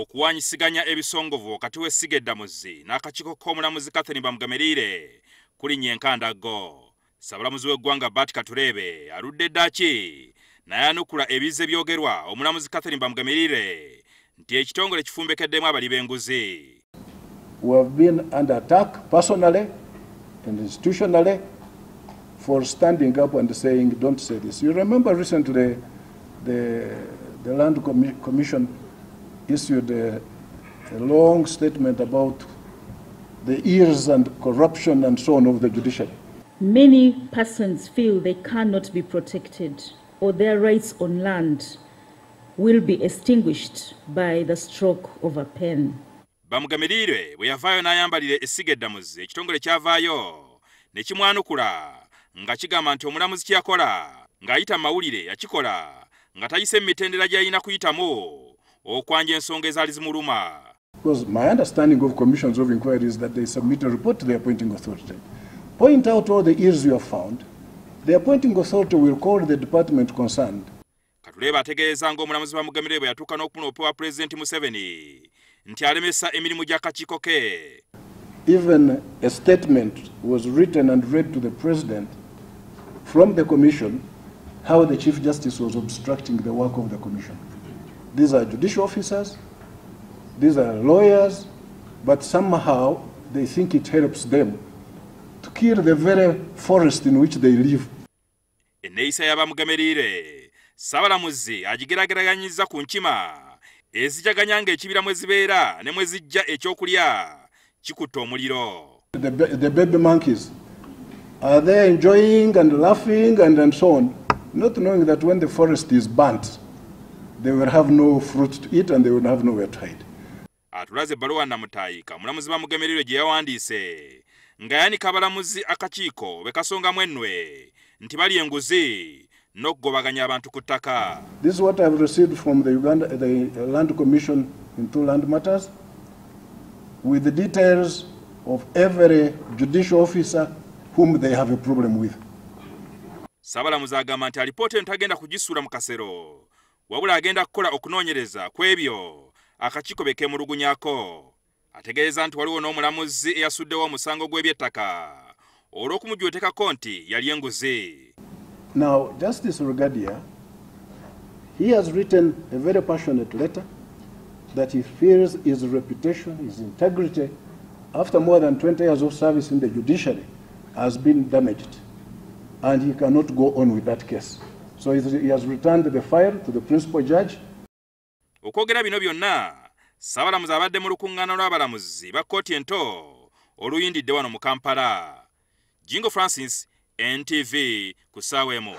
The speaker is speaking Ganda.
okuwanyisiganya ebisongovu wakati w'essiga eddamuzi n'akakiiko k'omulamuzi Bamugemereire kulinnya enkandago. Ssaabalamuzi w'eggwanga Katureebe aludde ddaaki n'ayanukula ebize byogerwa omulamuzi Bamugemereire nti ekitongole kifumbekeddemu abali b'enguzi. We have been under attack personally and institutionally for standing up and saying don't say this. You remember recently the Land Commission issued a long statement about the years and corruption and so on of the judiciary. Many persons feel they cannot be protected or their rights on land will be extinguished by the stroke of a pen. Bamugemereire bwe yavaayo n'ayambalira essiga eddamuzi, ekitongole kyavaayo ne kimwanukula nga kigamba nti omulamuzi kyakola ng'ayita mawulire yakikola nga tayise mitendera gy'alina kuyitamu okwanja ensonga ezaali zimuluma. Because my understanding of commissions of inquiry is that they submit a report to the appointing authority. Point out all the errors you have found. The appointing authority will call the department concerned. Katuleeba ategeeza ng'omulamuzi Bamugemereire bwe yatuuka n'okunoopebwa Pulezidenti Museveni nti alemesa emirimu gy'akakiiko ke. Even a statement was written and read to the president from the commission how the Chief Justice was obstructing the work of the commission. These are judicial officers, these are lawyers, but somehow they think it helps them to kill the very forest in which they live. Enneeyisa ya Bamugemereire, Ssaabalamuzi agigeraageraganyizza ku nkima ezijaganya ng'ekibira mwe zibeera ne mwe zijja ekyokulya kikutte omuliro. The baby monkeys, are they enjoying and laughing and so on, not knowing that when the forest is burnt, they will have no fruit to eat and they will have nowhere to hide. Atulaze ebbaluwa Namutaayika omulamuzi Bamugemereire gye yawandiise nga yanika abalamuzi akakiiko be kasongamu ennwe nti bali enguzi n'okugobaganya abantu ku ttaka. This is what I have received from the Land Commission in 2 land matters, with the details of every judicial officer whom they have a problem with. Ssaabalamuzi agamba nti alipoota entagenda kugisuula mu kasero, wabula agenda kukola okunoonyereza ku ebyo akakiiko be keemulugunyako. Ategeeza nti waliwo n'omulamuzi eyasuddewo omusango gw'eby'ettaka olw'okumujwetekako nti yali enguzi. Now, Justice Regadia, he has written a very passionate letter that he feels his reputation, his integrity, after more than 20 years of service in the judiciary, has been damaged, and he cannot go on with that case. So he has returned the file to the principal judge. Okwogera bino byonna, Ssaabalamuzi abadde mu lukuŋŋaana lw'abalamuzi ba kkooti ento oluyindidde wano mu Kampala. Jingo Francis, NTV, ku ssaawa emu.